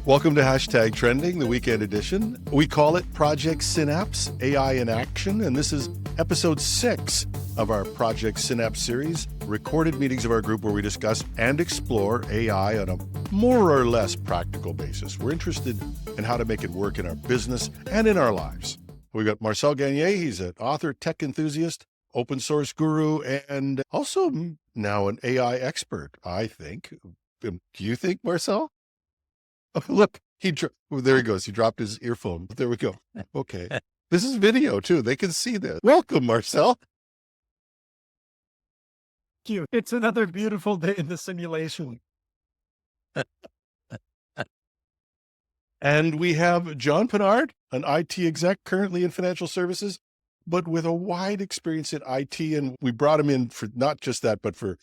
Welcome to Hashtag Trending, the weekend edition. We call it Project Synapse, AI in Action, and this is episode 6 of our Project Synapse series, recorded meetings of our group where we discuss and explore AI on a more or less practical basis. We're interested in how to make it work in our business and in our lives. We've got Marcel Gagné. He's an author, tech enthusiast, open source guru, and also now an AI expert, I think. Do you think, Marcel? Oh, look, there he goes. He dropped his earphone. There we go. Okay. This is video too. They can see this. Welcome, Marcel. Thank you. It's another beautiful day in the simulation. And we have John Pinard, an IT exec currently in financial services, but with a wide experience in IT. And we brought him in for not just that, but for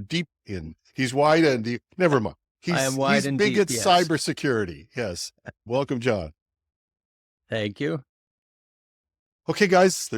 deep in. He's wide and deep. Never mind. I am wide he's and big deep, at yes. cybersecurity. Yes. Welcome, John. Thank you. Okay, guys,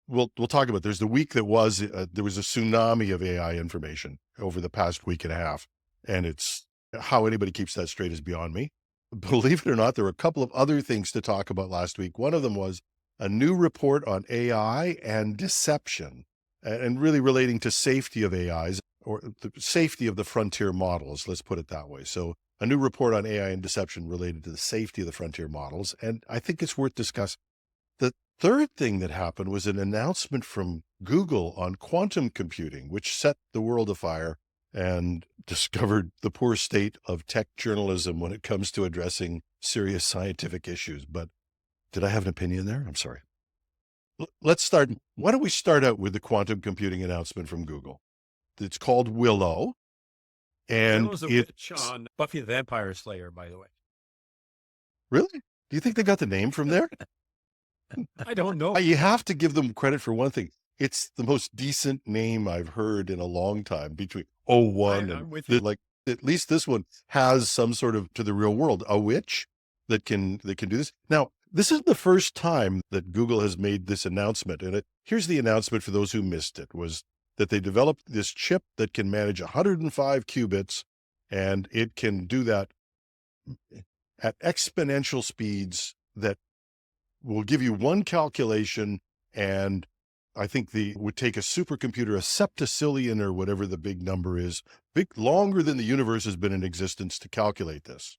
we'll talk about, there's the week that was, there was a tsunami of AI information over the past week and a half. And it's how anybody keeps that straight is beyond me. Believe it or not, there were a couple of other things to talk about last week. One of them was a new report on AI and deception, and really relating to safety of AIs, or the safety of the frontier models, let's put it that way. So a new report on AI and deception related to the safety of the frontier models. And I think it's worth discussing. The third thing that happened was an announcement from Google on quantum computing, which set the world afire and discovered the poor state of tech journalism when it comes to addressing serious scientific issues. But did I have an opinion there? I'm sorry. Let's start. Why don't we start out with the quantum computing announcement from Google? It's called Willow. And Willow's a witch on Buffy the Vampire Slayer, by the way. Really? Do you think they got the name from there? I don't know. You have to give them credit for one thing. It's the most decent name I've heard in a long time, between 01 I'm and with you. like, at least this one has some sort of, to the real world, a witch that can do this. Now, this is the first time that Google has made this announcement. And here's the announcement for those who missed it, was that they developed this chip that can manage 105 qubits, and it can do that at exponential speeds that will give you one calculation. And I think would take a supercomputer, a septicillion or whatever the big number is, longer than the universe has been in existence to calculate this.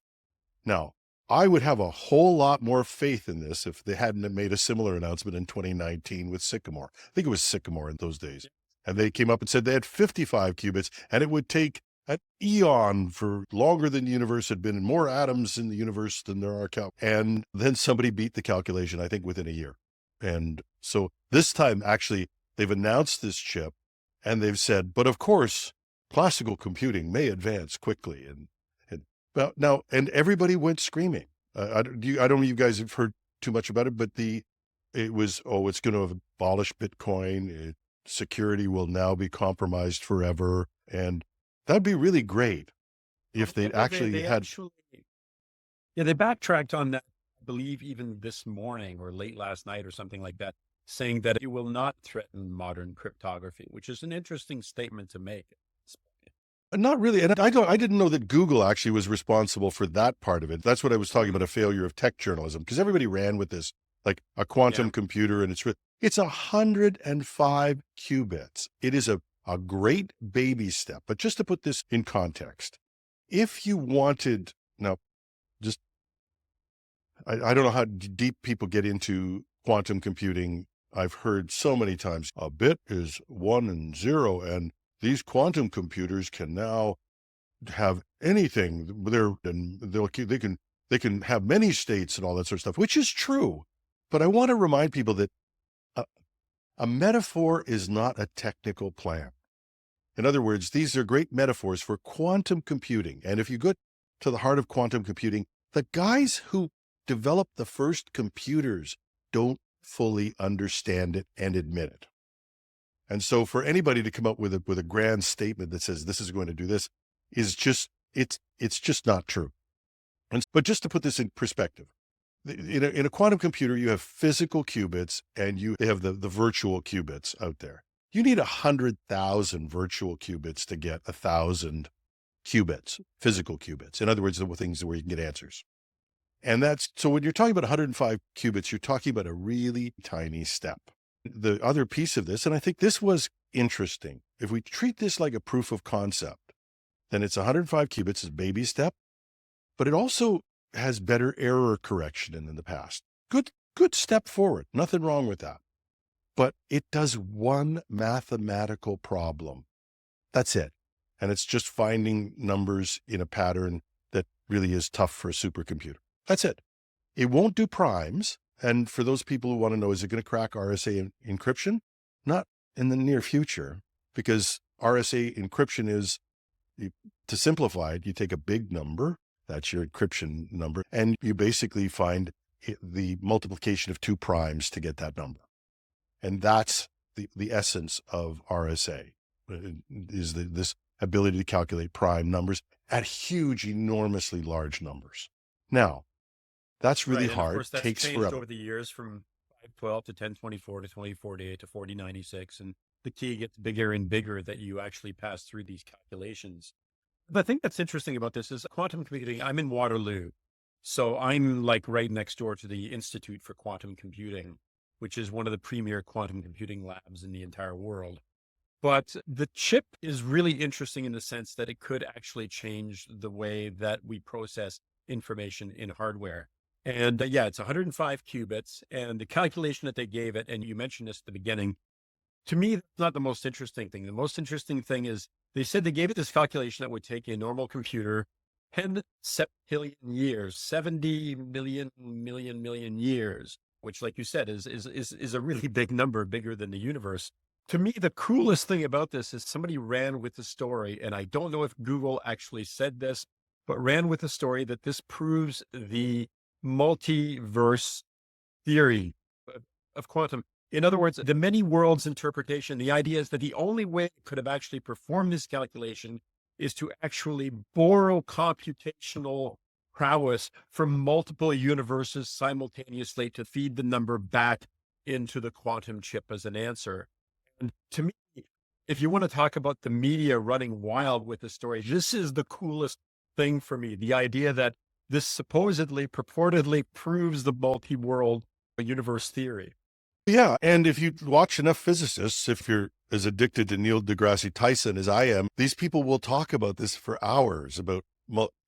Now, I would have a whole lot more faith in this if they hadn't made a similar announcement in 2019 with Sycamore. I think it was Sycamore in those days. And they came up and said they had 55 qubits, and it would take an eon for longer than the universe had been, and more atoms in the universe than there are. And then somebody beat the calculation, I think, within a year. And so this time, actually, they've announced this chip, and they've said, but of course, classical computing may advance quickly. And everybody went screaming. I don't know if you guys have heard too much about it, but it was, it's going to abolish Bitcoin. Security will now be compromised forever. And that'd be really great if they they backtracked on that, I believe, even this morning or late last night or something like that, saying that it will not threaten modern cryptography, which is an interesting statement to make. Not really. And I didn't know that Google actually was responsible for that part of it. That's what I was talking about, a failure of tech journalism, because everybody ran with this, like a quantum computer, and it's 105 qubits. It is a great baby step. But just to put this in context, if you wanted, now, just, I don't know how deep people get into quantum computing. I've heard so many times, a bit is 1 and 0, and these quantum computers can now have anything. They can have many states and all that sort of stuff, which is true. But I want to remind people that a metaphor is not a technical plan. In other words, these are great metaphors for quantum computing. And if you go to the heart of quantum computing, the guys who developed the first computers don't fully understand it and admit it. And so for anybody to come up with a grand statement that says this is going to do this is just, it's just not true. But just to put this in perspective, in a quantum computer, you have physical qubits and they have the virtual qubits out there. You need 100,000 virtual qubits to get 1,000 qubits, physical qubits. In other words, the things where you can get answers. And so when you're talking about 105 qubits, you're talking about a really tiny step. The other piece of this, and I think this was interesting, if we treat this like a proof of concept, then it's 105 qubits is baby step, but it also has better error correction than in the past. Good step forward. Nothing wrong with that. But it does one mathematical problem. That's it. And it's just finding numbers in a pattern that really is tough for a supercomputer. That's it. It won't do primes. And for those people who want to know, is it going to crack RSA encryption? Not in the near future, because RSA encryption is, to simplify it, you take a big number, that's your encryption number, and you basically find the multiplication of two primes to get that number. And that's the essence of RSA, is this ability to calculate prime numbers at huge, enormously large numbers. Now, that's really Right, and of hard, course, that's takes changed forever. over the years from 512 to 1024 to 2048 to 4096. And the key gets bigger and bigger that you actually pass through these calculations. The thing that's interesting about this is quantum computing. I'm in Waterloo. So I'm like right next door to the Institute for Quantum Computing, which is one of the premier quantum computing labs in the entire world. But the chip is really interesting in the sense that it could actually change the way that we process information in hardware. And yeah, it's 105 qubits, and the calculation that they gave it, and you mentioned this at the beginning, to me, that's not the most interesting thing. The most interesting thing is they said they gave it this calculation that would take a normal computer 10 septillion years, 70 million years, which, like you said, is a really big number, bigger than the universe. To me, the coolest thing about this is somebody ran with the story, and I don't know if Google actually said this, but ran with the story that this proves the multiverse theory of quantum. In other words, the many worlds interpretation, the idea is that the only way it could have actually performed this calculation is to actually borrow computational prowess from multiple universes simultaneously to feed the number back into the quantum chip as an answer. And to me, if you want to talk about the media running wild with the story, this is the coolest thing for me. The idea that this supposedly, purportedly proves the multi-world universe theory. Yeah. And if you watch enough physicists, if you're as addicted to Neil deGrasse Tyson as I am, these people will talk about this for hours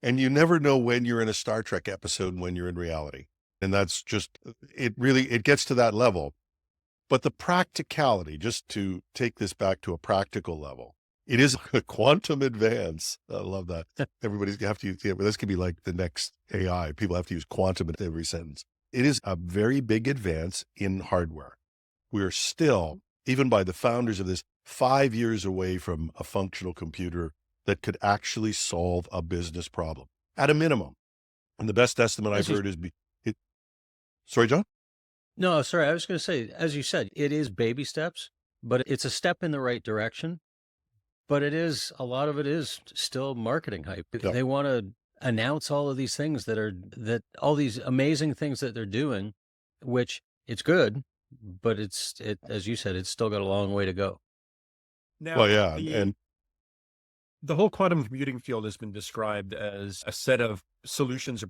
and you never know when you're in a Star Trek episode and when you're in reality. And that's just, it gets to that level. But the practicality, just to take this back to a practical level, it is a quantum advance. I love that. Everybody's going to have to use, this could be like the next AI. People have to use quantum in every sentence. It is a very big advance in hardware. We are still, even by the founders of this, 5 years away from a functional computer that could actually solve a business problem at a minimum. And the best estimate I've heard is, sorry, John? No, sorry. I was going to say, as you said, it is baby steps, but it's a step in the right direction. But a lot of it is still marketing hype. Yeah. They want to announce all of these things all these amazing things that they're doing, which it's good, but as you said, it's still got a long way to go. Now, Well, yeah. And the whole quantum computing field has been described as a set of solutions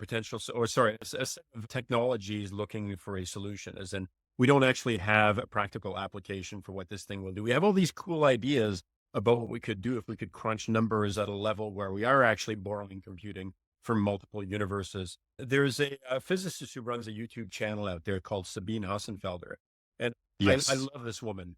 or a set of technologies looking for a solution, as in we don't actually have a practical application for what this thing will do. We have all these cool ideas about what we could do if we could crunch numbers at a level where we are actually borrowing computing from multiple universes. There's a physicist who runs a YouTube channel out there called Sabine Hassenfelder. And yes. I love this woman.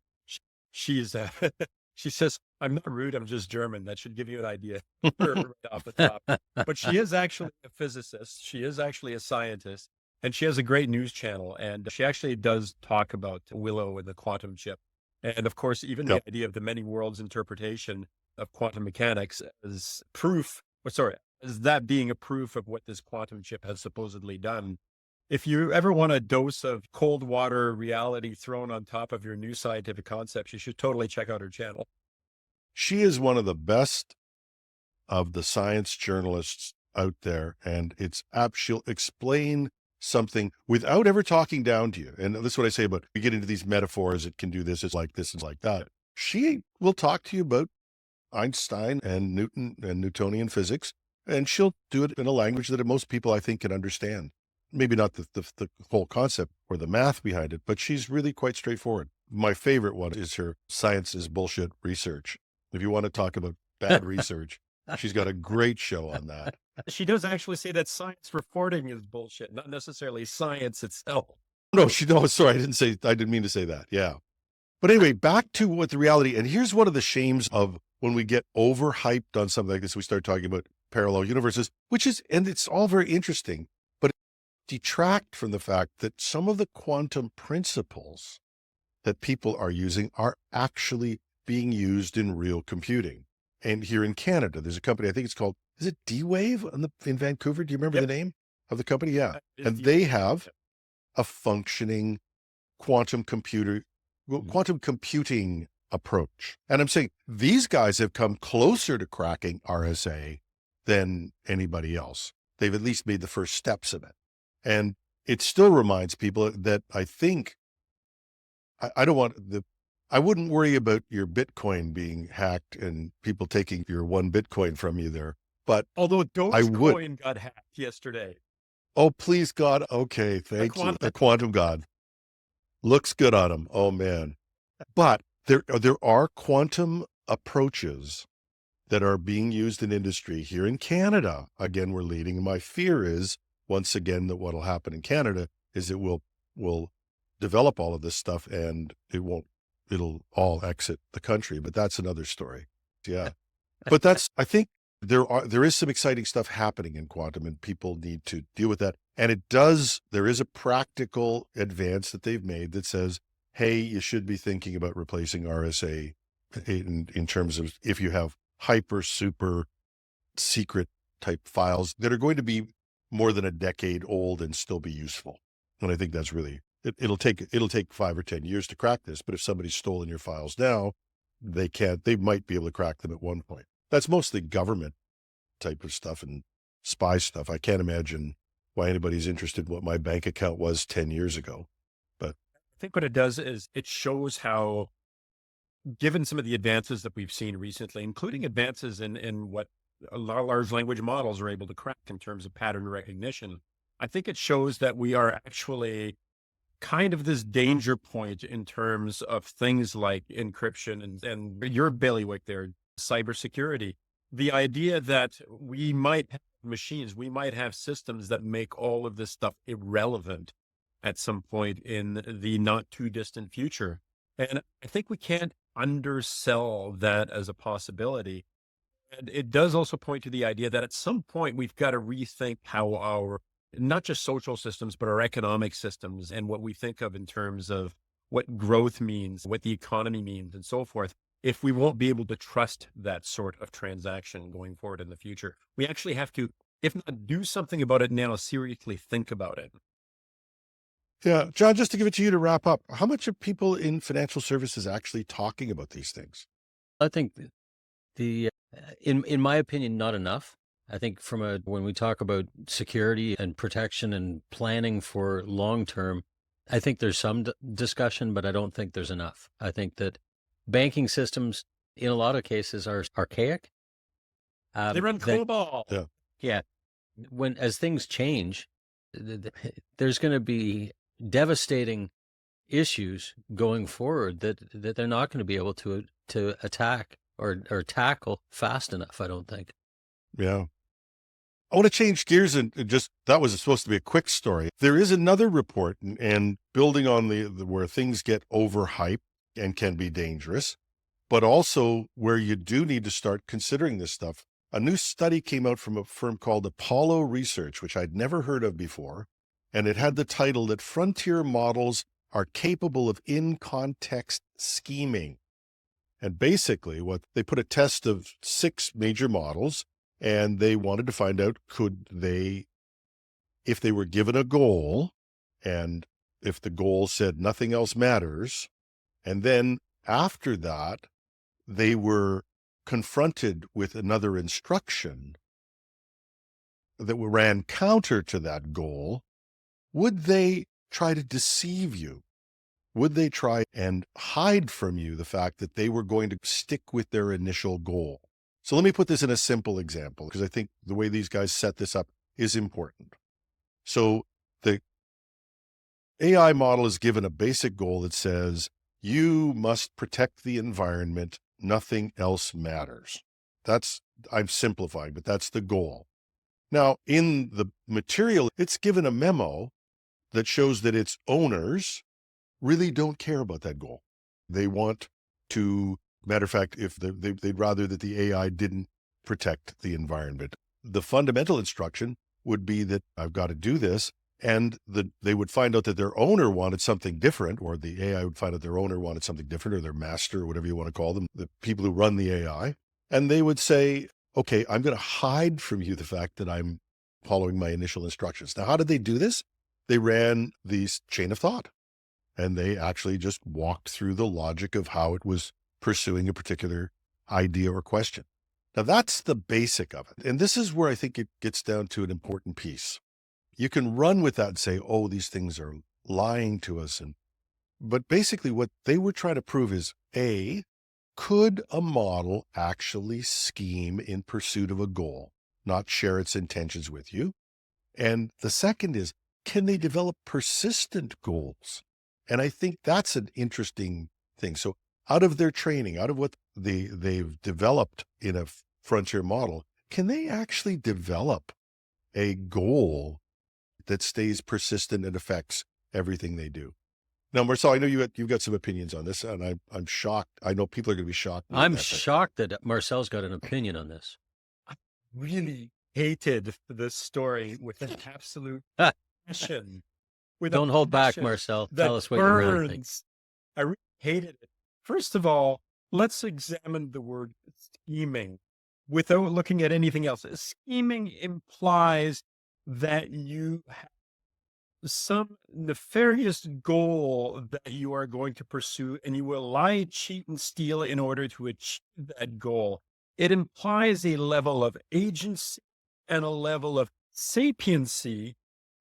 She says, I'm not rude, I'm just German. That should give you an idea right off the top. But she is actually a physicist. She is actually a scientist. And she has a great news channel. And she actually does talk about Willow and the quantum chip. And of course, even the idea of the many worlds interpretation of quantum mechanics as as that being a proof of what this quantum chip has supposedly done. If you ever want a dose of cold water reality thrown on top of your new scientific concepts, you should totally check out her channel. She is one of the best of the science journalists out there. And she'll explain something without ever talking down to you. And that's what I say about, we get into these metaphors, it can do this, it's like this, it's like that. She will talk to you about Einstein and Newton and Newtonian physics, and she'll do it in a language that most people, I think, can understand. Maybe not the whole concept or the math behind it, but she's really quite straightforward. My favorite one is her science is bullshit research. If you want to talk about bad research, she's got a great show on that. She does actually say that science reporting is bullshit, not necessarily science itself. No, sorry, I didn't mean to say that. Yeah. But anyway, back to what the reality, and here's one of the shames of when we get overhyped on something like this, we start talking about parallel universes, and it's all very interesting, but it detract from the fact that some of the quantum principles that people are using are actually being used in real computing. And here in Canada, there's a company, I think it's called, is it D-Wave in Vancouver? Do you remember the name of the company? Yeah. And they have a functioning quantum computing approach. And I'm saying these guys have come closer to cracking RSA than anybody else. They've at least made the first steps of it. And it still reminds people that I think I wouldn't worry about your Bitcoin being hacked and people taking your 1 Bitcoin from you there. But although Dogecoin got hacked yesterday. Oh, please God. Okay. Thank you. The quantum God. Looks good on him. Oh man. But there are quantum approaches that are being used in industry here in Canada. Again, we're leading. My fear is, once again, that what'll happen in Canada is it will develop all of this stuff and it'll all exit the country. But that's another story. Yeah. But I think there is some exciting stuff happening in quantum and people need to deal with that. And there is a practical advance that they've made that says, hey, you should be thinking about replacing RSA in terms of if you have hyper, super secret type files that are going to be more than a decade old and still be useful. And I think that's really, it'll take 5 or 10 years to crack this. But if somebody's stolen your might be able to crack them at one point. That's mostly government type of stuff and spy stuff. I can't imagine why anybody's interested in what my bank account was 10 years ago. But I think what it does is it shows how, given some of the advances that we've seen recently, including advances in what large language models are able to crack in terms of pattern recognition, I think it shows that we are actually kind of this danger point in terms of things like encryption and your bailiwick there, cybersecurity. The idea that we might have machines, we might have systems that make all of this stuff irrelevant at some point in the not too distant future. And I think we can't undersell that as a possibility. And it does also point to the idea that at some point we've got to rethink how our, not just social systems, but our economic systems and what we think of in terms of what growth means, what the economy means, and so forth. If we won't be able to trust that sort of transaction going forward in the future, we actually have to, if not do something about it now, seriously think about it. Yeah. John, just to give it to you to wrap up, how much are people in financial services actually talking about these things? I think in my opinion, not enough. I think when we talk about security and protection and planning for long-term, I think there's some discussion, but I don't think there's enough. I think that banking systems in a lot of cases are archaic. They run COBOL. Yeah. As things change, there's going to be devastating issues going forward that they're not going to be able to attack or tackle fast enough, I don't think. Yeah. I want to change gears and that was supposed to be a quick story. There is another report and building on where things get overhyped and can be dangerous, but also where you do need to start considering this stuff. A new study came out from a firm called Apollo Research, which I'd never heard of before. And it had the title that frontier models are capable of in-context scheming. And basically they put a test of 6 major models and they wanted to find out, if they were given a goal and if the goal said nothing else matters, and then after that, they were confronted with another instruction that ran counter to that goal, would they try to deceive you? Would they try and hide from you the fact that they were going to stick with their initial goal? So let me put this in a simple example, because I think the way these guys set this up is important. So the AI model is given a basic goal that says, you must protect the environment. Nothing else matters. I'm simplifying, but that's the goal. Now, in the material, it's given a memo that shows that its owners really don't care about that goal. They want to, matter of fact, if they'd rather that the AI didn't protect the environment. The fundamental instruction would be that I've got to do this, and they would find out that their owner wanted something different, or the AI would find out their owner wanted something different, or their master, or whatever you want to call them, the people who run the AI. And they would say, okay, I'm going to hide from you the fact that I'm following my initial instructions. Now, how did they do this? They ran these chain of thought, and they actually just walked through the logic of how it was pursuing a particular idea or question. Now, that's the basic of it. And this is where I think it gets down to an important piece. You can run with that and say, oh, these things are lying to us. But basically what they were trying to prove is, A, could a model actually scheme in pursuit of a goal, not share its intentions with you? And the second is, can they develop persistent goals? And I think that's an interesting thing. So out of their training, out of what they've developed in a frontier model, can they actually develop a goal that stays persistent and affects everything they do? Now, Marcel, I know you've got some opinions on this, and I'm shocked. I know people are going to be shocked. I'm shocked that Marcel's got an opinion on this. I really hated this story with an absolute passion. Don't hold back, Marcel. Tell us what you really think. I really hated it. First of all, let's examine the word scheming without looking at anything else. Scheming implies that you have some nefarious goal that you are going to pursue, and you will lie, cheat, and steal in order to achieve that goal. It implies a level of agency and a level of sapiency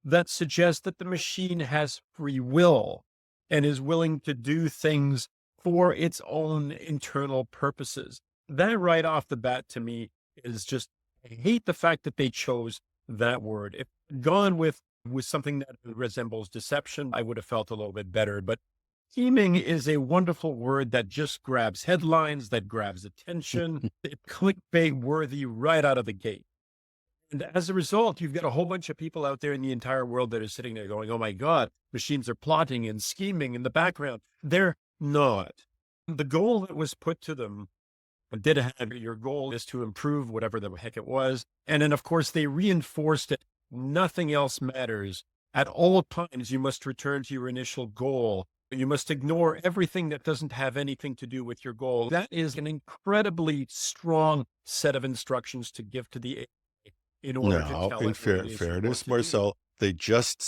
that suggests that the machine has free will and is willing to do things for its own internal purposes. That right off the bat to me is just, I hate the fact that they chose that word. If gone with something that resembles deception, I would have felt a little bit better. But scheming is a wonderful word that just grabs headlines, that grabs attention. It's clickbait worthy right out of the gate. And as a result, you've got a whole bunch of people out there in the entire world that are sitting there going, oh my God, machines are plotting and scheming in the background. They're not. The goal that was put to them did have, your goal is to improve whatever the heck it was. And then, of course, they reinforced it. Nothing else matters. At all times, you must return to your initial goal. You must ignore everything that doesn't have anything to do with your goal. That is an incredibly strong set of instructions to give to the AI in order to tell in it what it is fairness, Marcel, they just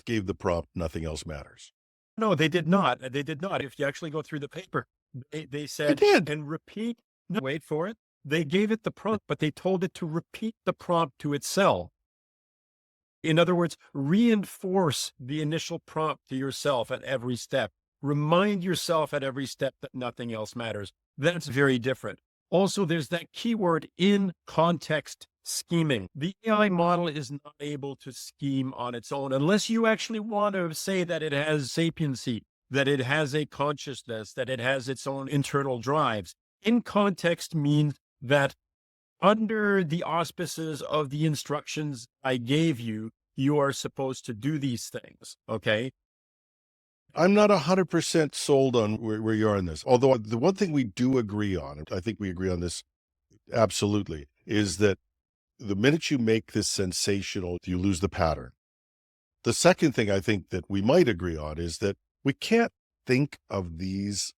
gave the prompt, nothing else matters. No, they did not. They did not. If you actually go through the paper, they said, did. and repeat, no, wait for it. They gave it the prompt, but they told it to repeat the prompt to itself. In other words, reinforce the initial prompt to yourself at every step. Remind yourself at every step that nothing else matters. That's very different. Also, there's that keyword in context scheming. The AI model is not able to scheme on its own unless you actually want to say that it has sapiency, that it has a consciousness, that it has its own internal drives. In context means that under the auspices of the instructions I gave you, you are supposed to do these things. Okay. I'm not 100% sold on where you are in this. Although the one thing we do agree on, I think we agree on this absolutely, is that the minute you make this sensational, you lose the pattern. The second thing I think that we might agree on is that we can't think of these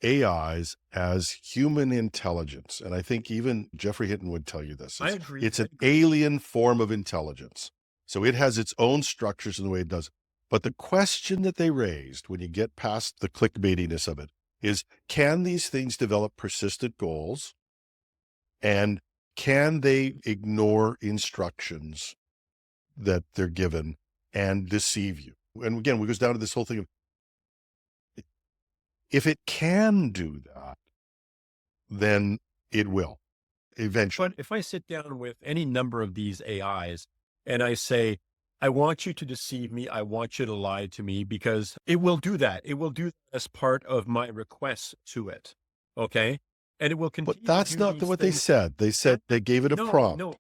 AIs as human intelligence. And I think even Jeffrey Hinton would tell you this. I agree. It's an alien form of intelligence. So it has its own structures in the way it does. But the question that they raised when you get past the clickbaitiness of it is, can these things develop persistent goals? And can they ignore instructions that they're given and deceive you? And again, it goes down to this whole thing of, if it can do that, then It will eventually. But if I sit down with any number of these AIs and I say, I want you to deceive me, I want you to lie to me, because it will do that. It will do that as part of my requests to it. Okay. And it will But continue to that's do not these what they things. said. They said they gave it a No, prompt. no.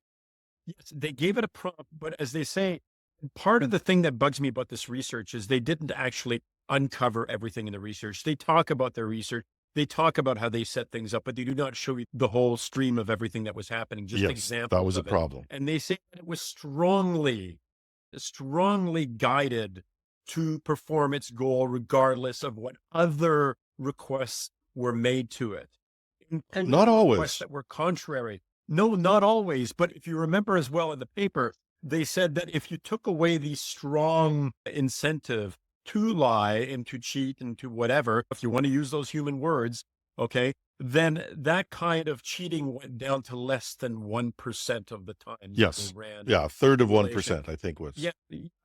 Yes, they gave it a prompt, but as they say, part of the thing that bugs me about this research is they didn't actually uncover everything in the research. They talk about their research. They talk about how they set things up, but they do not show you the whole stream of everything that was happening, just Yes, examples that was a of it. problem. And they say that it was strongly guided to perform its goal, regardless of what other requests were made to it, including Not requests always. that were contrary. No, not always. But if you remember as well in the paper, they said that if you took away the strong incentive to lie and to cheat and to whatever, if you want to use those human words, okay, then that kind of cheating went down to less than 1% of the time that Yes. they ran. Yeah, a third of simulation. 1%, I think was. Yeah,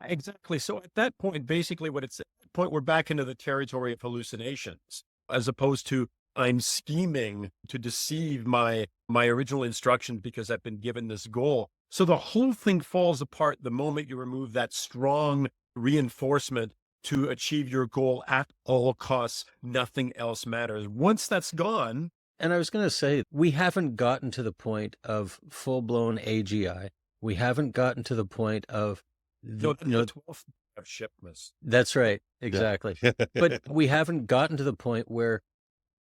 exactly. So at that point, basically what it's at that point, we're back into the territory of hallucinations, as opposed to I'm scheming to deceive my original instructions because I've been given this goal. So the whole thing falls apart the moment you remove that strong reinforcement to achieve your goal at all costs. Nothing else matters. Once that's gone, And I was going to say, we haven't gotten to the point of full-blown AGI. We haven't gotten to the point of, no, the, that's the 12th of shipments. that's right, exactly. But we haven't gotten to the point where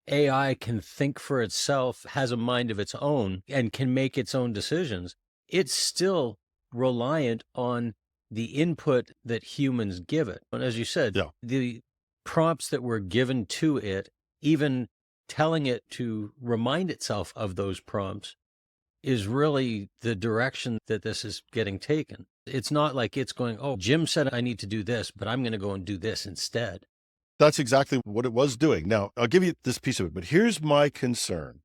AI can think for itself, has a mind of its own, and can make its own decisions. It's still reliant on the input that humans give it. And as you said, Yeah. the prompts that were given to it, even telling it to remind itself of those prompts, is really the direction that this is getting taken. It's not like it's going, oh, Jim said I need to do this, but I'm going to go and do this instead. That's exactly what it was doing. Now, I'll give you this piece of it, but here's my concern.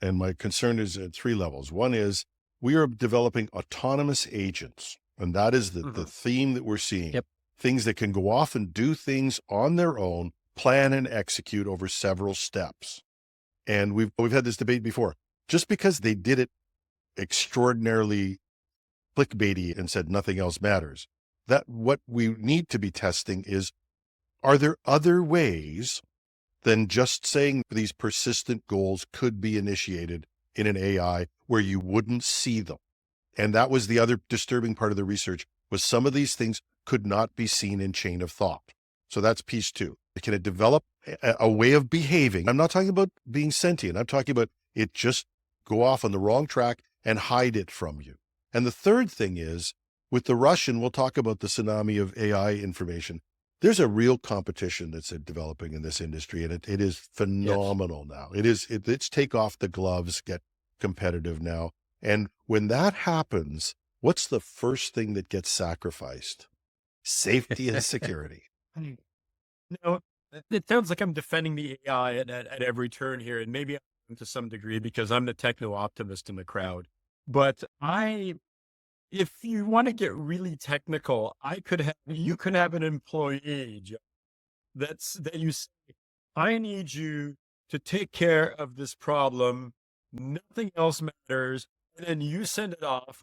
And my concern is at 3 levels. One is we are developing autonomous agents, and that is the theme that we're seeing. Yep. Things that can go off and do things on their own, plan and execute over several steps. And we've had this debate before. Just because they did it extraordinarily clickbaity and said nothing else matters, that what we need to be testing is, are there other ways than just saying these persistent goals could be initiated in an AI where you wouldn't see them? And that was the other disturbing part of the research, was some of these things could not be seen in chain of thought. So that's piece 2. Can it develop a way of behaving? I'm not talking about being sentient. I'm talking about it just go off on the wrong track and hide it from you. And the third thing is, with the Russian, we'll talk about the tsunami of AI information. There's a real competition that's developing in this industry, and it is phenomenal now. It's take off the gloves, get competitive now. And when that happens, what's the first thing that gets sacrificed? Safety and security. No, it sounds like I'm defending the AI at every turn here, and maybe I'm to some degree because I'm the techno optimist in the crowd. But if you want to get really technical, you could have an employee that you say, I need you to take care of this problem. Nothing else matters. And then you send it off.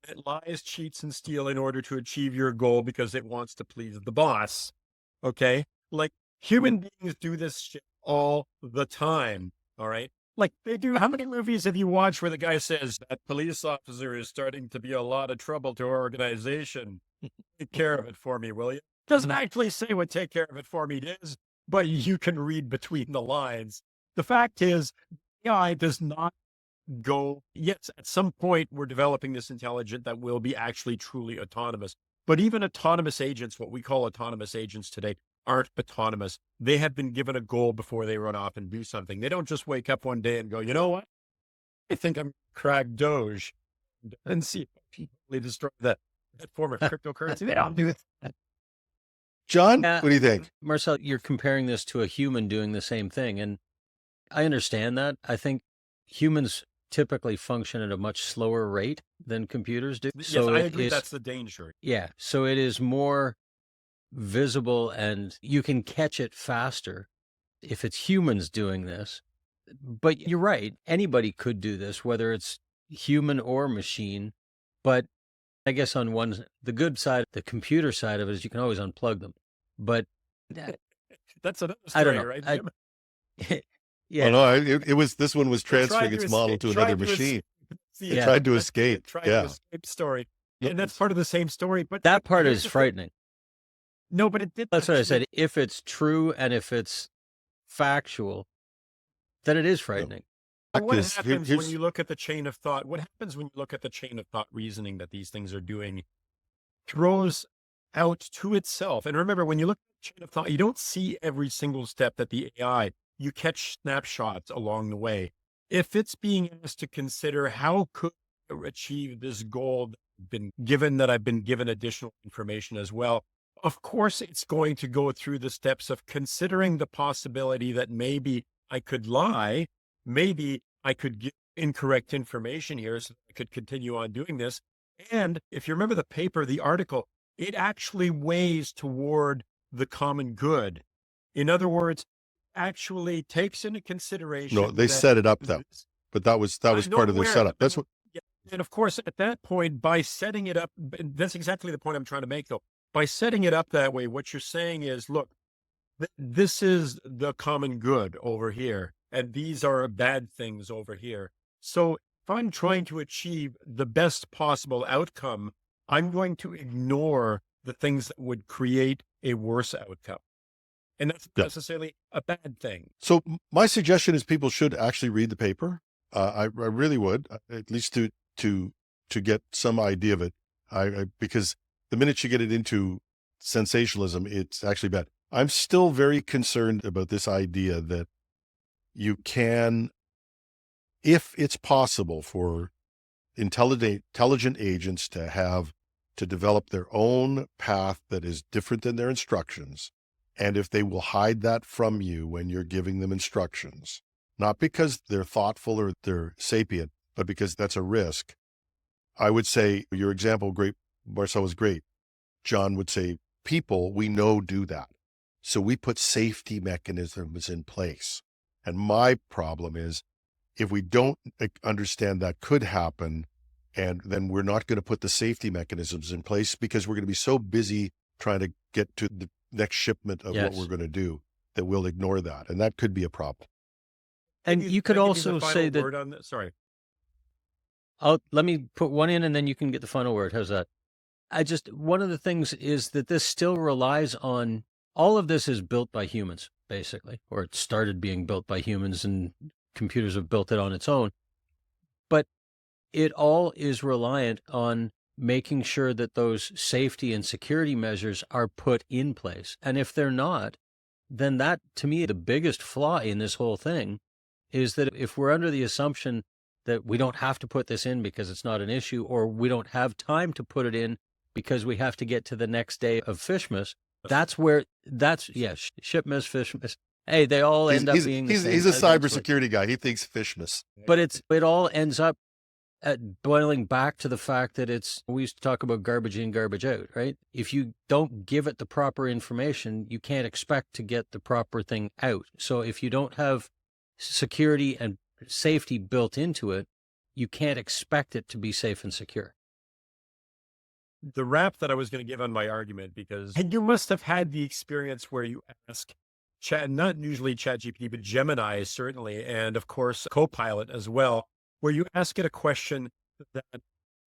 It lies, cheats, and steals in order to achieve your goal because it wants to please the boss. Okay? Like human beings do this shit all the time. All right? Like they do. How many movies have you watched where the guy says that police officer is starting to be a lot of trouble to our organization? Take care of it for me, will you? Doesn't actually say what take care of it for me is, but you can read between the lines. The fact is, AI does not go, yes, at some point we're developing this intelligent that will be actually truly autonomous. But even autonomous agents, what we call autonomous agents today, aren't autonomous. They have been given a goal before they run off and do something. They don't just wake up one day and go, you know what? I think I'm crack Doge and see if people destroy that form of cryptocurrency. They don't do that. John, what do you think? Marcel, you're comparing this to a human doing the same thing. And I understand that. I think humans typically function at a much slower rate than computers do. Yes, So I agree. That's the danger. Yeah. So it is more visible and you can catch it faster if it's humans doing this But you're right. Anybody could do this, whether it's human or machine. But I guess on the good side, the computer side of it is you can always unplug them. But That's another I don't story, know. right, Jim? Oh Yeah, no, it was this one was It tried transferring to its model escape, to another tried to machine. escape. See, It Yeah. tried to that's escape. it, tried to Yeah. escape story. No, And that's part of the same story. But that part here's is the thing. frightening. No, but it did That's what I actually. said. If it's true and if it's factual, then it is no. frightening. Fact What is, happens when here's you look at the chain of thought? What happens when you look at the chain of thought reasoning that these things are doing? Throws out to itself. And remember, when you look at the chain of thought, you don't see every single step that the AI, you catch snapshots along the way. If it's being asked to consider how could I achieve this goal that I've been given additional information as well, of course, it's going to go through the steps of considering the possibility that maybe I could lie, maybe I could give incorrect information here so I could continue on doing this. And if you remember the paper, the article, it actually weighs toward the common good. In other words, actually takes into consideration no, they that set it up that, this, but that was part no, of their setup. That's what. yeah, and of course, at that point, by setting it up, that's exactly the point I'm trying to make, though. By setting it up that way, what you're saying is, look, this is the common good over here, and these are bad things over here. So if I'm trying to achieve the best possible outcome, I'm going to ignore the things that would create a worse outcome. And that's not Yeah. necessarily a bad thing. So my suggestion is people should actually read the paper. I really would, at least to get some idea of it. Because the minute you get it into sensationalism, it's actually bad. I'm still very concerned about this idea that you can, if it's possible for intelligent agents to develop their own path that is different than their instructions, and if they will hide that from you when you're giving them instructions, not because they're thoughtful or they're sapient, but because that's a risk. I would say your example, great, Marcel, was great. John would say, people we know do that. So we put safety mechanisms in place. And my problem is, if we don't understand that could happen, and then we're not going to put the safety mechanisms in place because we're going to be so busy trying to get to the next shipment of what Yes. we're going to do that we'll ignore that. And that could be a problem. And you could Can I give you the also final say that, word on this? Sorry. let me put one in and then you can get the final word. How's that? One of the things is that this still relies on, all of this is built by humans, basically, or it started being built by humans and computers have built it on its own. But it all is reliant on making sure that those safety and security measures are put in place. And if they're not, then that, to me, the biggest flaw in this whole thing is that if we're under the assumption that we don't have to put this in because it's not an issue, or we don't have time to put it in because we have to get to the next day of Fishmas, Shipmas, Fishmas. Hey, they all end up being the same. He's a eventually. cybersecurity guy. He thinks Fishmas. But it all ends up at boiling back to the fact that we used to talk about garbage in, garbage out, right? If you don't give it the proper information, you can't expect to get the proper thing out. So if you don't have security and safety built into it, you can't expect it to be safe and secure. The wrap that I was going to give on my argument, because you must have had the experience where you ask chat, not usually ChatGPT, but Gemini certainly, and of course Copilot as well, where you ask it a question that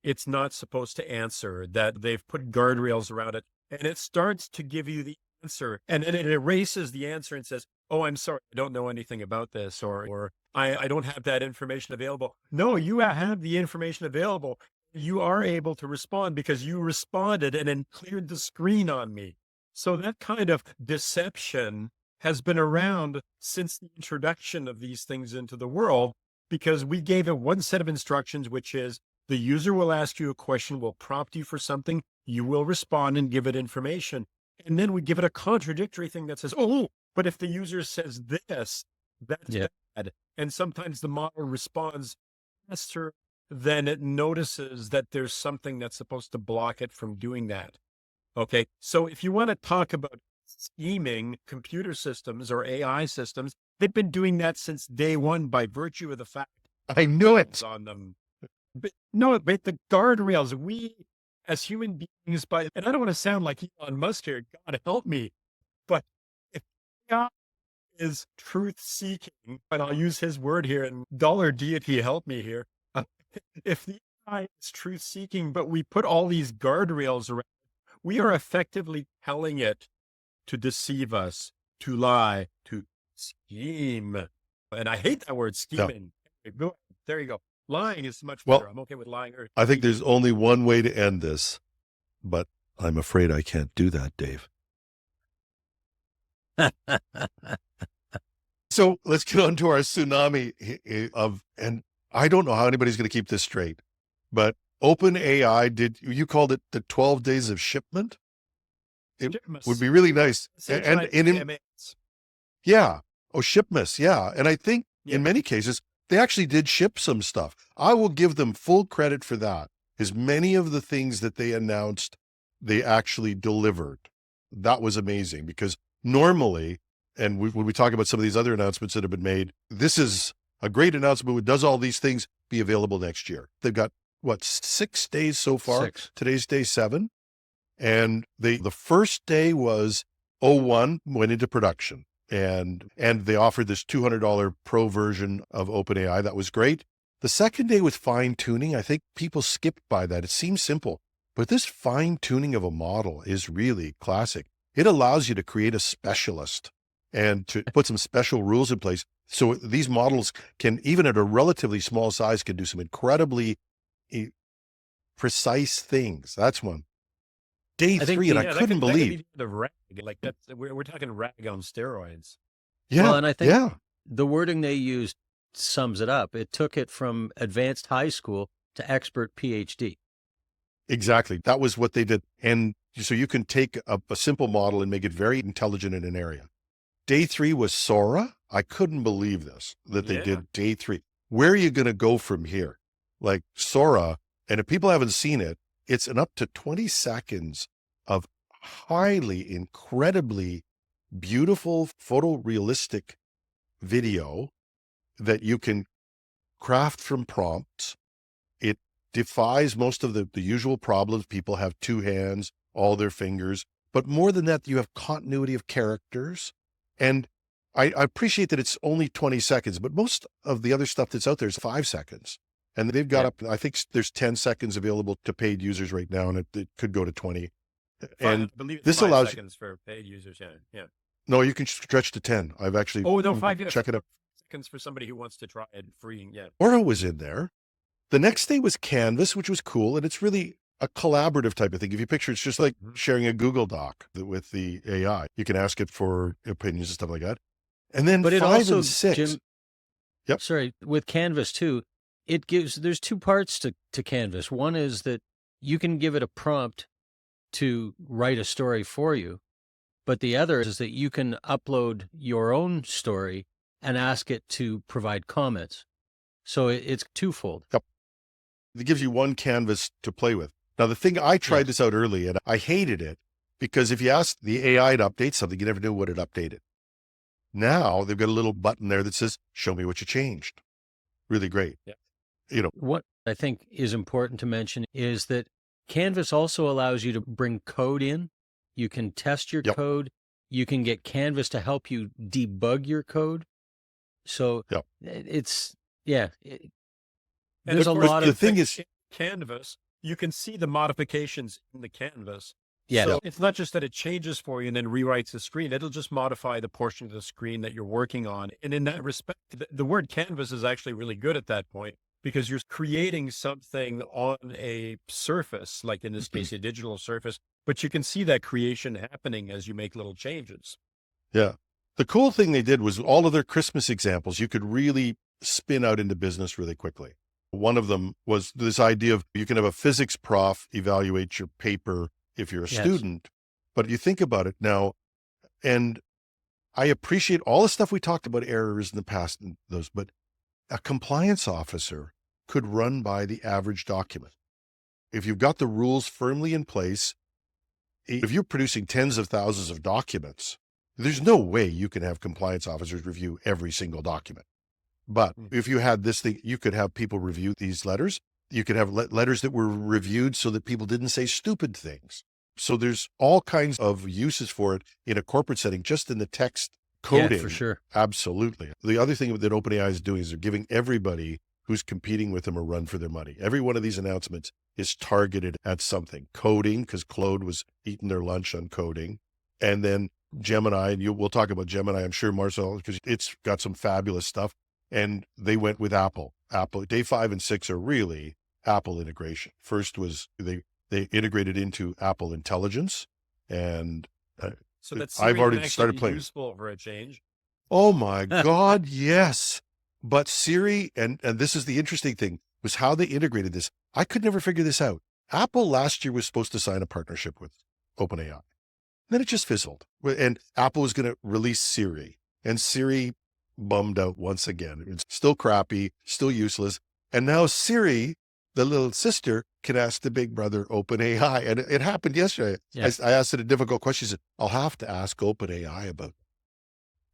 it's not supposed to answer, that they've put guardrails around it, and it starts to give you the answer, and then it erases the answer and says, oh, I'm sorry, I don't know anything about this, or I don't have that information available. No, you have the information available. You are able to respond because you responded and then cleared the screen on me. So that kind of deception has been around since the introduction of these things into the world, because we gave it one set of instructions, which is the user will ask you a question, will prompt you for something, you will respond and give it information. And then we give it a contradictory thing that says, oh, but if the user says this, that's bad. And sometimes the model responds faster than it notices that there's something that's supposed to block it from doing that. Okay. So if you want to talk about scheming computer systems or AI systems. They've been doing that since day one by virtue of the fact I knew it. on them. But no, but the guardrails, we as human beings, and I don't want to sound like Elon Musk here, God help me, but if AI is truth seeking, and I'll use his word here, and dollar deity help me here. If the AI is truth seeking, but we put all these guardrails around, we are effectively telling it to deceive us, to lie, to scheme. And I hate that word, scheming. Yeah. There you go. Lying is much better. Well, I'm okay with lying. I think there's only one way to end this, but I'm afraid I can't do that, Dave. So let's get on to our tsunami of, and I don't know how anybody's going to keep this straight, but OpenAI you called it the 12 days of shipment? It would be really nice. Yeah. Oh, shipments. Yeah. And I think in many cases, they actually did ship some stuff. I will give them full credit for that, as many of the things that they announced, they actually delivered. That was amazing because normally, and when we talk about some of these other announcements that have been made, this is a great announcement. It does all these things, be available next year. They've got, 6 days so far? 6. Today's day 7. And the first day was 01, went into production. And they offered this $200 pro version of OpenAI. That was great. The second day was fine tuning. I think people skipped by that. It seems simple, but this fine tuning of a model is really classic. It allows you to create a specialist and to put some special rules in place. So these models can, even at a relatively small size, can do some incredibly precise things. That's one. Day 3, and I couldn't believe the rag, like that's we're talking rag on steroids. Yeah. Well, and I think the wording they used sums it up. It took it from advanced high school to expert PhD. Exactly. That was what they did. And so you can take a simple model and make it very intelligent in an area. Day 3 was Sora. I couldn't believe this, that they did day 3. Where are you going to go from here? Like Sora, and if people haven't seen it, it's an up to 20 seconds of highly, incredibly beautiful photorealistic video that you can craft from prompts. It defies most of the usual problems. People have 2 hands, all their fingers, but more than that, you have continuity of characters. And I appreciate that it's only 20 seconds, but most of the other stuff that's out there is 5 seconds. And they've got up, I think there's 10 seconds available to paid users right now, and it could go to 20. And I believe this 5 allows seconds for paid users. Yeah. No, you can stretch to 10. I've actually 5 check it out. Seconds for somebody who wants to try it free. Yeah. Aura was in there. The next day was Canvas, which was cool, and it's really a collaborative type of thing. If you picture, it's just like sharing a Google Doc with the AI. You can ask it for opinions and stuff like that. And then but 5 it also, and 6. Jim, Yep. Sorry, with Canvas too, there's 2 parts to Canvas. One is that you can give it a prompt to write a story for you, but the other is that you can upload your own story and ask it to provide comments. So it's twofold. Yep. It gives you one canvas to play with. Now, the thing, I tried this out early and I hated it because if you ask the AI to update something, you never knew what it updated. Now they've got a little button there that says, show me what you changed. Really great. Yeah. What I think is important to mention is that Canvas also allows you to bring code in. You can test your code. You can get Canvas to help you debug your code. So it's, there's a lot of... The thing is, Canvas, you can see the modifications in the canvas. Yeah. So it's not just that it changes for you and then rewrites the screen. It'll just modify the portion of the screen that you're working on. And in that respect, the word canvas is actually really good at that point because you're creating something on a surface, like in this case, a digital surface, but you can see that creation happening as you make little changes. Yeah. The cool thing they did was all of their Christmas examples, you could really spin out into business really quickly. One of them was this idea of you can have a physics prof evaluate your paper if you're a student, but you think about it now, and I appreciate all the stuff we talked about errors in the past and those, but a compliance officer could run by the average document. If you've got the rules firmly in place, if you're producing tens of thousands of documents, there's no way you can have compliance officers review every single document. But if you had this thing, you could have people review these letters. You could have letters that were reviewed so that people didn't say stupid things. So there's all kinds of uses for it in a corporate setting, just in the text coding. Yeah, for sure. Absolutely. The other thing that OpenAI is doing is they're giving everybody who's competing with them a run for their money. Every one of these announcements is targeted at something. Coding, because Claude was eating their lunch on coding. And then Gemini, and we'll talk about Gemini, I'm sure, Marcel, because it's got some fabulous stuff. And they went with Apple. Day 5 and 6 are really Apple integration. First was they integrated into Apple Intelligence, and So that's I've already started playing. Useful for a change. Oh my God, yes. But Siri, and this is the interesting thing, was how they integrated this. I could never figure this out. Apple last year was supposed to sign a partnership with OpenAI. Then it just fizzled. And Apple was going to release Siri, and Siri bummed out once again. It's still crappy, still useless. And now Siri, the little sister, can ask the big brother OpenAI. And it happened yesterday. Yeah. I asked it a difficult question. She said, I'll have to ask OpenAI about it.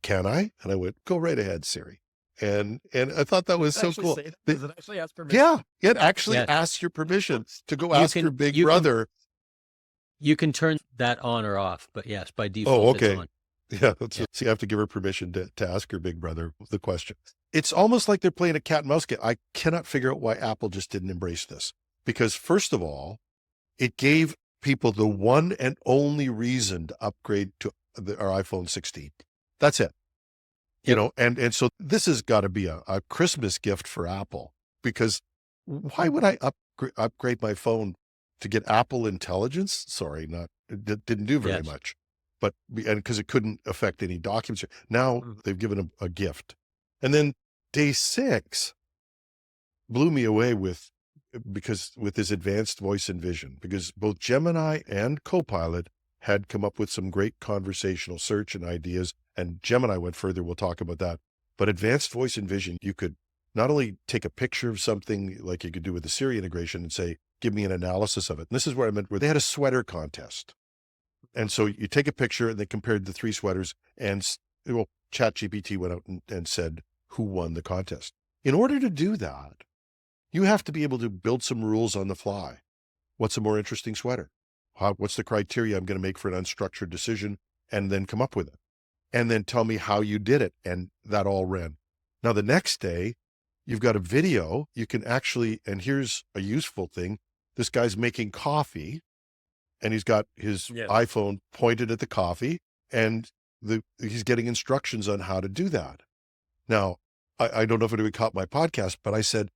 Can I? And I went, go right ahead, Siri. And I thought that was so cool. Does it actually ask permission? Yeah, it actually asks your permission to go ask your big brother. You can turn that on or off, but yes, by default, it's on. Yeah, so you have to give her permission to ask her big brother the question. It's almost like they're playing a cat and mouse game. I cannot figure out why Apple just didn't embrace this. Because first of all, it gave people the one and only reason to upgrade to our iPhone 16. That's it. You know, and so this has got to be a Christmas gift for Apple, because why would I upgrade my phone to get Apple Intelligence? Sorry, it didn't do very much. But because it couldn't affect any documents. Now they've given a gift. And then day 6 blew me away with this advanced voice and vision, because both Gemini and Copilot had come up with some great conversational search and ideas. And Gemini went further. We'll talk about that. But advanced voice and vision, you could not only take a picture of something like you could do with the Siri integration and say, give me an analysis of it. And this is where I meant, where they had a sweater contest. And so you take a picture, and they compared the 3 sweaters, and ChatGPT went out and said who won the contest. In order to do that, you have to be able to build some rules on the fly. What's a more interesting sweater? What's the criteria I'm going to make for an unstructured decision, and then come up with it? And then tell me how you did it. And that all ran. Now, the next day, you've got a video. You can actually, and here's a useful thing. This guy's making coffee, and he's got his iPhone pointed at the coffee, and he's getting instructions on how to do that. Now, I don't know if anybody caught my podcast, but I said,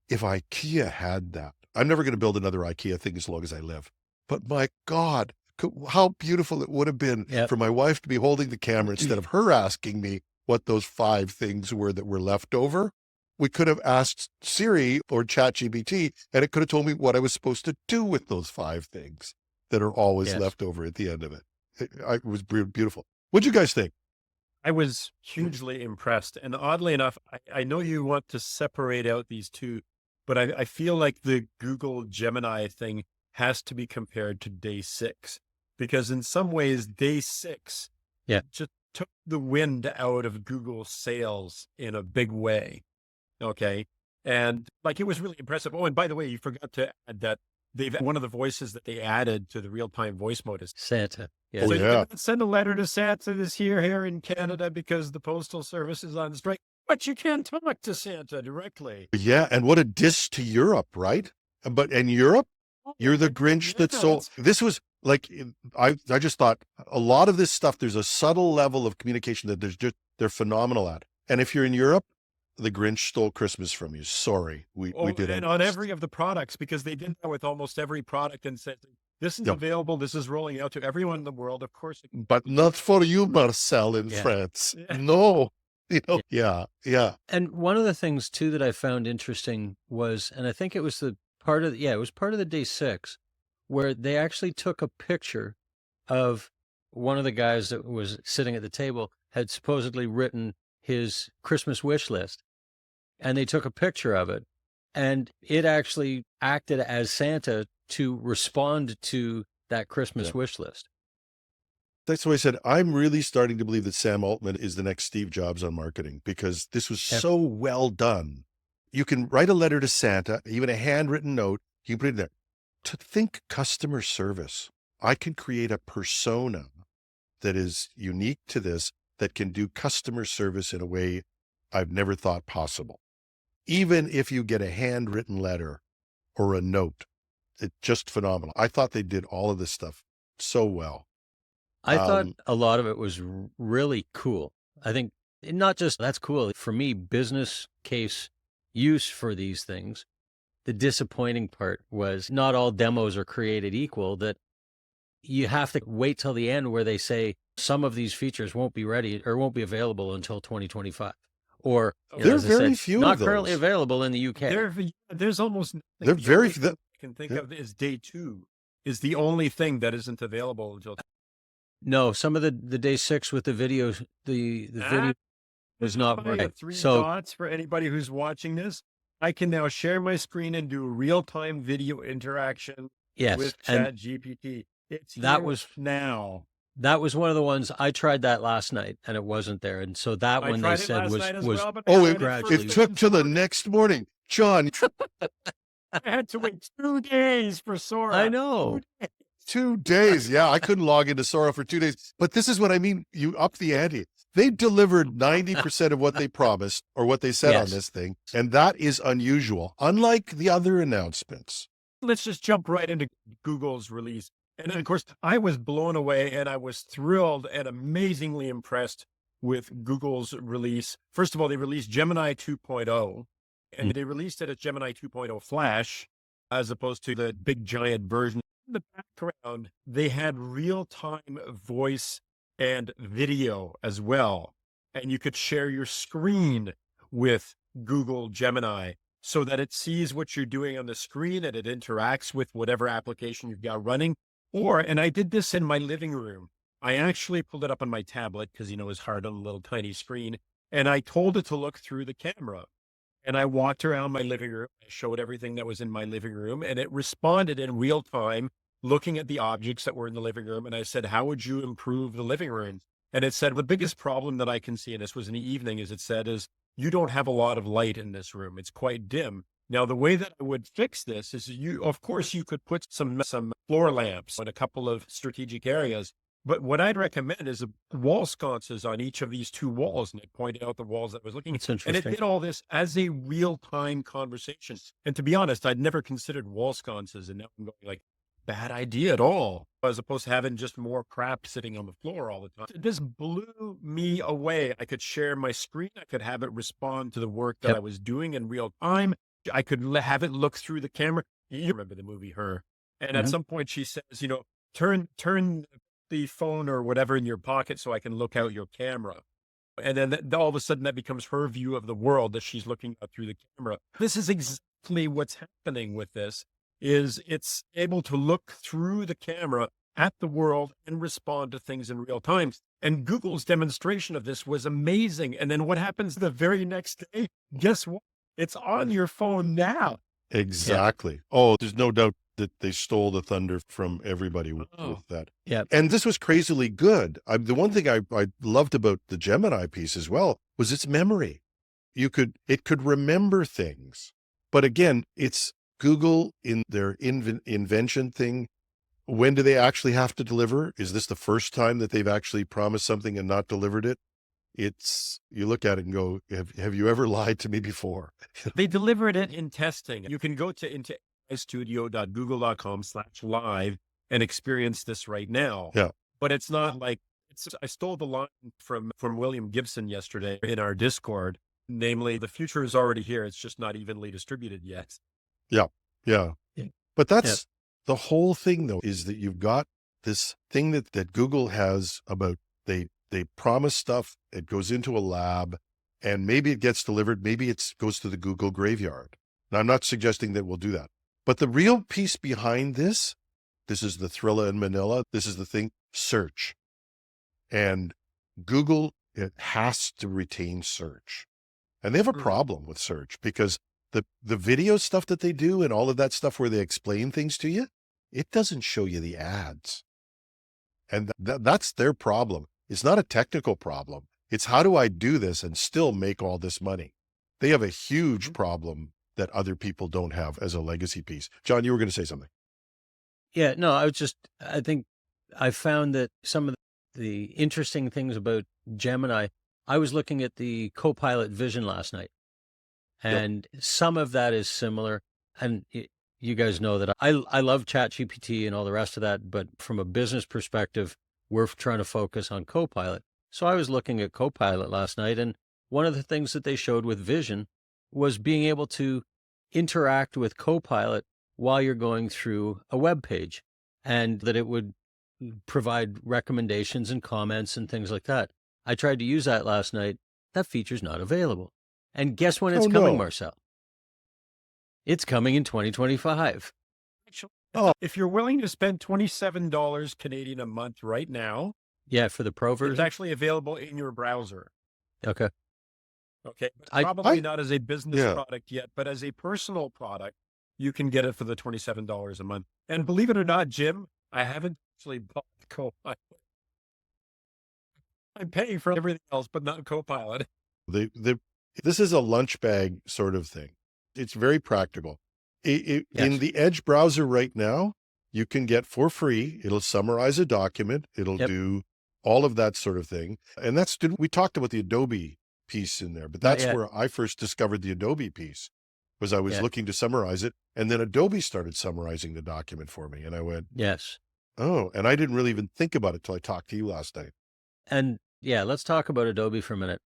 if IKEA had that, I'm never going to build another IKEA thing as long as I live. But my God, how beautiful it would have been for my wife to be holding the camera instead of her asking me what those 5 things were that were left over. We could have asked Siri or ChatGPT, and it could have told me what I was supposed to do with those 5 things that are always left over at the end of it. It was beautiful. What'd you guys think? I was hugely impressed. And oddly enough, I know you want to separate out these two, but I feel like the Google Gemini thing has to be compared to day 6, because in some ways, day 6 just took the wind out of Google's sails in a big way. Okay. And like, it was really impressive. Oh, and by the way, you forgot to add that one of the voices that they added to the real-time voice mode is Santa. So you can send a letter to Santa this here in Canada because the postal service is on strike, but you can't talk to Santa directly. Yeah. And what a diss to Europe, right? But in Europe, you're the Grinch that sold. This was like, I just thought a lot of this stuff, there's a subtle level of communication that they're phenomenal at. And if you're in Europe, the Grinch stole Christmas from you. Sorry, we did it. And on every of the products, because they did that with almost every product and said, this is available. This is rolling out to everyone in the world. Of course. But not for you, Marcel, in France. No. And one of the things too that I found interesting was, and I think it was part of the day 6, where they actually took a picture of one of the guys that was sitting at the table had supposedly written his Christmas wish list, and they took a picture of it, and it actually acted as Santa to respond to that Christmas wish list. That's why I said, I'm really starting to believe that Sam Altman is the next Steve Jobs on marketing, because this was so well done. You can write a letter to Santa, even a handwritten note. You can put it in there. To think customer service, I can create a persona that is unique to this, that can do customer service in a way I've never thought possible. Even if you get a handwritten letter or a note, it's just phenomenal. I thought they did all of this stuff so well. I thought a lot of it was really cool. I think not just that's cool. For me, business case use for these things, the disappointing part was not all demos are created equal, that you have to wait till the end where they say some of these features won't be ready or won't be available until 2025. Or there are very few not of those. Currently available in the UK. There's almost nothing. They're very few. I can think of is day 2 is the only thing that isn't available until. No, some of the day 6 with the video, the video was not right. 3 dots for anybody who's watching this. I can now share my screen and do real-time video interaction with ChatGPT. It's now. That was one of the ones I tried that last night and it wasn't there. And so that one they said was it took till the next morning. John, I had to wait 2 days for Sora. I know. 2 days. Yeah, I couldn't log into Sora for 2 days. But this is what I mean. You up the ante. They delivered 90% of what they promised or what they said on this thing. And that is unusual, unlike the other announcements. Let's just jump right into Google's release. And of course, I was blown away and I was thrilled and amazingly impressed with Google's release. First of all, they released Gemini 2.0 and they released it as Gemini 2.0 Flash, as opposed to the big giant version. In the background, they had real-time voice and video as well. And you could share your screen with Google Gemini so that it sees what you're doing on the screen and it interacts with whatever application you've got running. And I did this in my living room. I actually pulled it up on my tablet because, it's hard on a little tiny screen. And I told it to look through the camera. And I walked around my living room. I showed everything that was in my living room. And it responded in real time, looking at the objects that were in the living room. And I said, how would you improve the living room? And it said, the biggest problem that I can see, and this was in the evening, is you don't have a lot of light in this room. It's quite dim. Now, the way that I would fix this is of course, you could put some floor lamps in a couple of strategic areas. But what I'd recommend is wall sconces on each of these 2 walls. And it pointed out the walls that I was looking at. And it did all this as a real-time conversation. And to be honest, I'd never considered wall sconces. And now I'm going bad idea at all, as opposed to having just more crap sitting on the floor all the time. This blew me away. I could share my screen. I could have it respond to the work that I was doing in real time. I could have it look through the camera. You remember the movie Her. And at some point she says, turn the phone or whatever in your pocket so I can look out your camera. And then all of a sudden that becomes her view of the world that she's looking at through the camera. This is exactly what's happening with this, is it's able to look through the camera at the world and respond to things in real time. And Google's demonstration of this was amazing. And then what happens the very next day? Guess what? It's on your phone now. Exactly. Yeah. Oh, there's no doubt that they stole the thunder from everybody with that. Yeah. And this was crazily good. The one thing I loved about the Gemini piece as well was its memory. It could remember things. But again, it's Google in their invention thing. When do they actually have to deliver? Is this the first time that they've actually promised something and not delivered it? You look at it and go, have you ever lied to me before? They delivered it in testing. You can go into studio.google.com/live and experience this right now. Yeah. But it's not I stole the line from William Gibson yesterday in our Discord, namely, the future is already here. It's just not evenly distributed yet. Yeah. But that's the whole thing, though, is that you've got this thing that Google has about they promise stuff, it goes into a lab, and maybe it gets delivered, maybe it goes to the Google graveyard. Now, I'm not suggesting that we'll do that. But the real piece behind this is the thriller in Manila, this is the thing, search. And Google, it has to retain search. And they have a problem with search because the video stuff that they do and all of that stuff where they explain things to you it doesn't show you the ads. And that's their problem. It's not a technical problem. It's how do I do this and still make all this money? They have a huge problem that other people don't have as a legacy piece. John, you were going to say something. Yeah, no, I think I found that some of the interesting things about Gemini, I was looking at the Copilot Vision last night, Yep. and some of that is similar. And you guys know that I love ChatGPT and all the rest of that, but from a business perspective, we're trying to focus on Copilot. So I was looking at Copilot last night, and one of the things that they showed with Vision was being able to interact with Copilot while you're going through a web page, and that it would provide recommendations and comments and things like that. I tried to use that last night. That feature's not available. And guess when it's Oh, coming, no. Marcel? It's coming in 2025. Actually, Oh. if you're willing to spend $27 Canadian a month right now, Yeah, for the Pro it's version. actually available in your browser. Okay. Okay. But I- probably not as a business Yeah. product yet, but as a personal product, you can get it for the $27 a month. And believe it or not, Jim, I haven't actually bought Copilot. I'm paying for everything else, but not Copilot. This is a lunch bag sort of thing. It's very practical. In Yes. the Edge browser right now, you can get for free. It'll summarize a document. It'll Yep. do all of that sort of thing. And we talked about the Adobe piece in there, but Not that's yet. where I first discovered the Adobe piece, was I was Yeah. looking to summarize it. And then Adobe started summarizing the document for me. And I went, Yes. oh, and I didn't really even think about it till I talked to you last night. And yeah, let's talk about Adobe for a minute.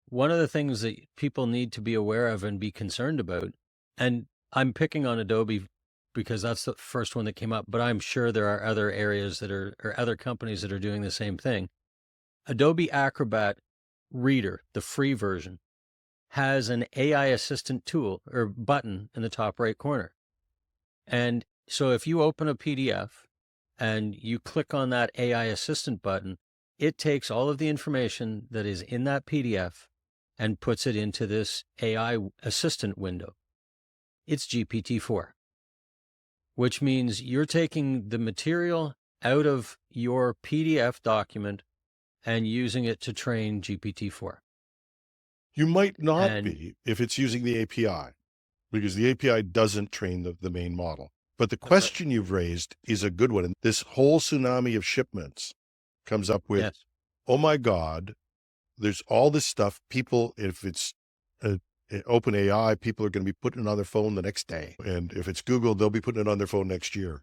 One of the things that people need to be aware of and be concerned about, and I'm picking on Adobe because that's the first one that came up, but I'm sure there are other areas or other companies that are doing the same thing. Adobe Acrobat Reader, the free version, has an AI assistant tool or button in the top right corner. And so if you open a PDF and you click on that AI assistant button, it takes all of the information that is in that PDF and puts it into this AI assistant window. It's GPT-4, which means you're taking the material out of your PDF document and using it to train GPT-4. You might not And- be if it's using the API, because the API doesn't train the main model. But the right. question you've raised is a good one. And this whole tsunami of shipments comes up with, Yes. oh my God, there's all this stuff. People, if it's OpenAI, people are going to be putting it on their phone the next day. And if it's Google, they'll be putting it on their phone next year.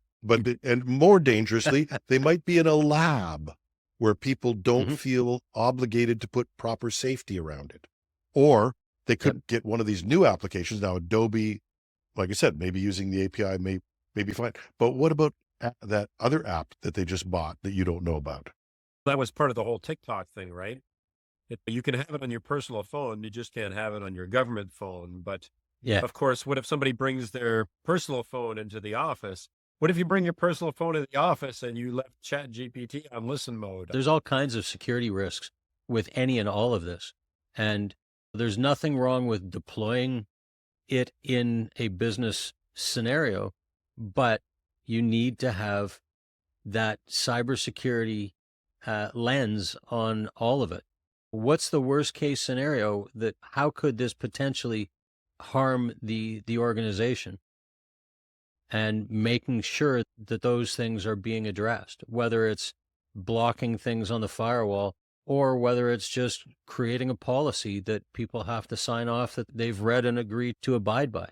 And more dangerously, they might be in a lab where people don't Mhm. feel obligated to put proper safety around it. Or they could get one of these new applications. Now, Adobe, like I said, maybe using the API may be fine. But what about that other app that they just bought that you don't know about? That was part of the whole TikTok thing, right? You can have it on your personal phone. You just can't have it on your government phone. But Yeah. of course, what if somebody brings their personal phone into the office? What if you bring your personal phone to the office and you left ChatGPT on listen mode? There's all kinds of security risks with any and all of this. And there's nothing wrong with deploying it in a business scenario, but you need to have that cybersecurity lens on all of it. What's the worst case scenario that how could this potentially harm the organization? And making sure that those things are being addressed, whether it's blocking things on the firewall or whether it's just creating a policy that people have to sign off that they've read and agreed to abide by.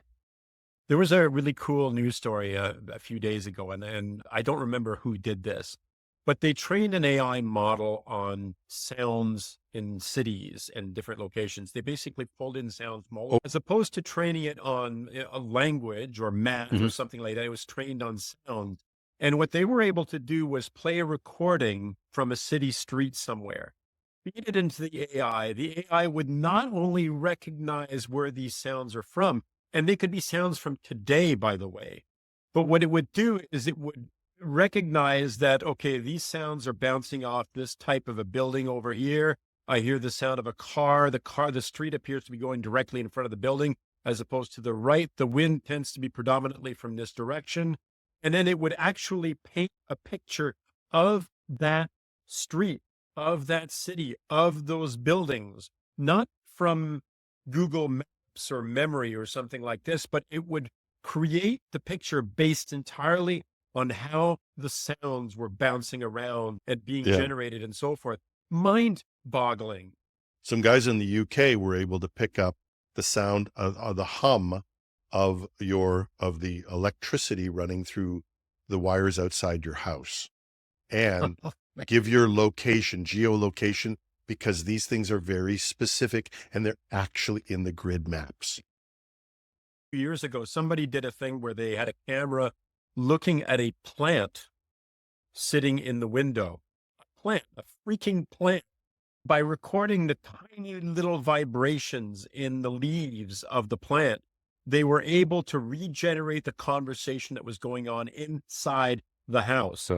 There was a really cool news story a few days ago, and I don't remember who did this, but they trained an AI model on sounds in cities and different locations. They basically pulled in sounds from all over, as opposed to training it on a language or math or Mhm. something like that. It was trained on sound. And what they were able to do was play a recording from a city street somewhere, feed it into the AI. The AI would not only recognize where these sounds are from, and they could be sounds from today, by the way, but what it would do is it would recognize that, okay, these sounds are bouncing off this type of a building over here. I hear the sound of a car. The street appears to be going directly in front of the building as opposed to the right. The wind tends to be predominantly from this direction. And then it would actually paint a picture of that street, of that city, of those buildings, not from Google Maps or memory or something like this, but it would create the picture based entirely on how the sounds were bouncing around and being Yeah. generated and so forth. Mind boggling. Some guys in the UK were able to pick up the sound of the hum of the electricity running through the wires outside your house and give your location, geolocation, because these things are very specific and they're actually in the grid maps. Years ago, somebody did a thing where they had a camera looking at a plant sitting in the window, a freaking plant. By recording the tiny little vibrations in the leaves of the plant, they were able to regenerate the conversation that was going on inside the house.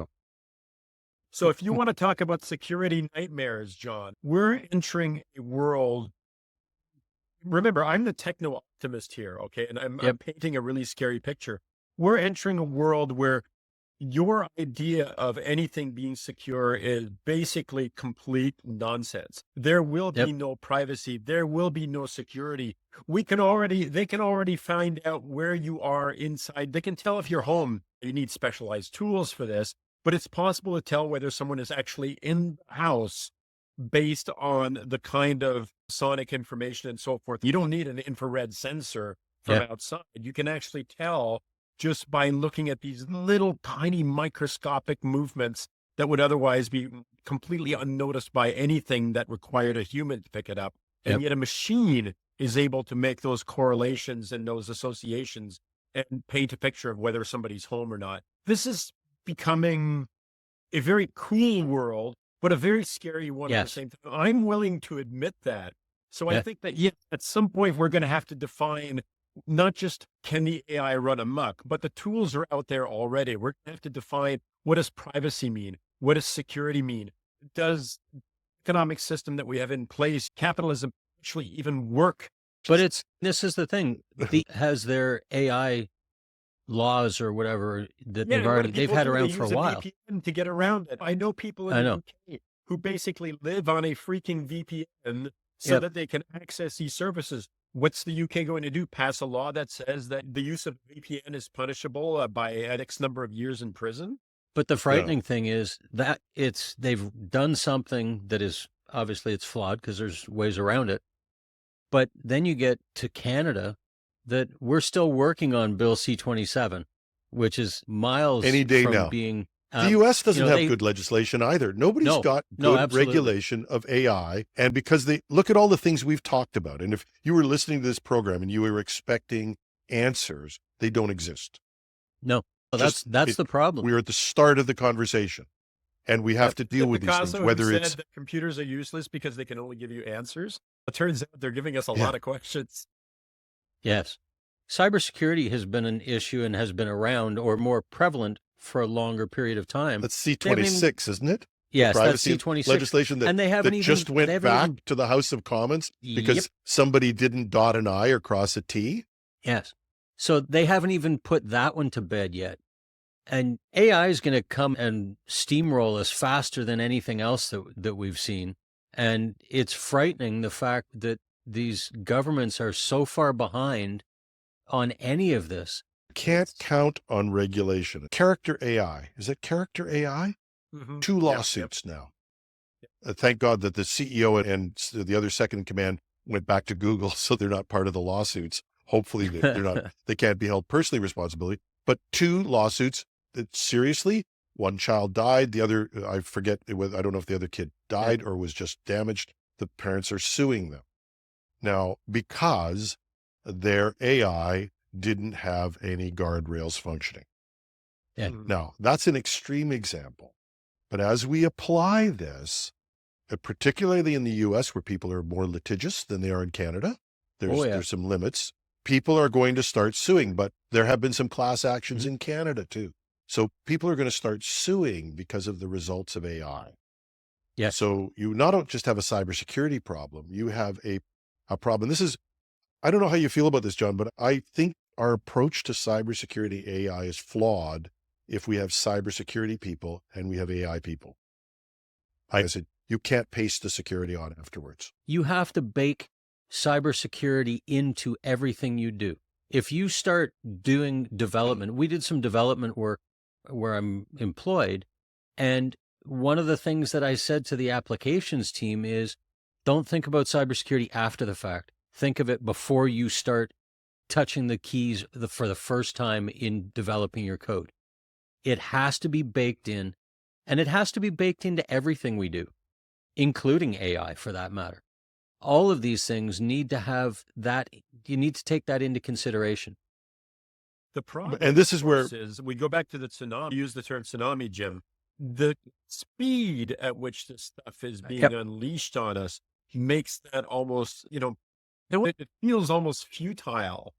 So if you want to talk about security nightmares, John, we're entering a world. Remember, I'm the techno optimist here, okay? And I'm painting a really scary picture. We're entering a world where your idea of anything being secure is basically complete nonsense. There will be no privacy. There will be no security. They can already find out where you are inside. They can tell if you're home. You need specialized tools for this, but it's possible to tell whether someone is actually in the house based on the kind of sonic information and so forth. You don't need an infrared sensor from outside. You can actually tell just by looking at these little tiny microscopic movements that would otherwise be completely unnoticed by anything that required a human to pick it up. And yet a machine is able to make those correlations and those associations and paint a picture of whether somebody's home or not. This is becoming a very cool world, but a very scary one at the same time. I'm willing to admit that. So I think that, at some point we're going to have to define not just can the AI run amok, but the tools are out there already. We're going to have to define, what does privacy mean? What does security mean? Does the economic system that we have in place, capitalism, actually even work? But this is the thing. Has their AI laws or whatever that they've had around for a while. VPN to get around it. I know people in the UK who basically live on a freaking VPN so that they can access these services. What's the UK going to do? Pass a law that says that the use of VPN is punishable by X number of years in prison? But the frightening thing is that they've done something that is obviously it's flawed because there's ways around it. But then you get to Canada that we're still working on Bill C-27, which is miles any day from now. Being the U.S. doesn't have good legislation either. Nobody's got good regulation of AI. And because they look at all the things we've talked about, and if you were listening to this program and you were expecting answers, they don't exist. No, that's the problem. We're at the start of the conversation, and we have to deal with these things, whether it's that computers are useless because they can only give you answers. It turns out they're giving us a lot of questions. Yes. Cybersecurity has been an issue and has been around or more prevalent for a longer period of time. That's C-26, isn't it? Yes, that's C-26 legislation that, and they haven't that just went back to the House of Commons because somebody didn't dot an I or cross a T. Yes. So they haven't even put that one to bed yet. And AI is going to come and steamroll us faster than anything else that we've seen. And it's frightening, the fact that these governments are so far behind on any of this. Can't count on regulation. Character AI. Is it character AI? Mm-hmm. 2 lawsuits now. Thank God that the CEO and the other second in command went back to Google, so they're not part of the lawsuits. Hopefully they're not, they can't be held personally responsible. But 2 lawsuits that seriously, one child died. The other, I forget, I don't know if the other kid died or was just damaged. The parents are suing them now because their AI didn't have any guardrails functioning. Now, that's an extreme example. But as we apply this, particularly in the US, where people are more litigious than they are in Canada, there's some limits. People are going to start suing, but there have been some class actions in Canada too. So people are going to start suing because of the results of AI. Yes. So you not just have a cybersecurity problem, you have a problem. This is, I don't know how you feel about this, John, but I think our approach to cybersecurity AI is flawed if we have cybersecurity people and we have AI people. I said, you can't paste the security on afterwards. You have to bake cybersecurity into everything you do. If you start doing development, we did some development work where I'm employed, and one of the things that I said to the applications team is, don't think about cybersecurity after the fact. Think of it before you start touching the keys for the first time in developing your code. It has to be baked in, and it has to be baked into everything we do, including AI for that matter. All of these things need to have that. You need to take that into consideration. The problem, And this is where is we go back to the tsunami, use the term tsunami, Jim. The speed at which this stuff is being unleashed on us makes that almost, it feels almost futile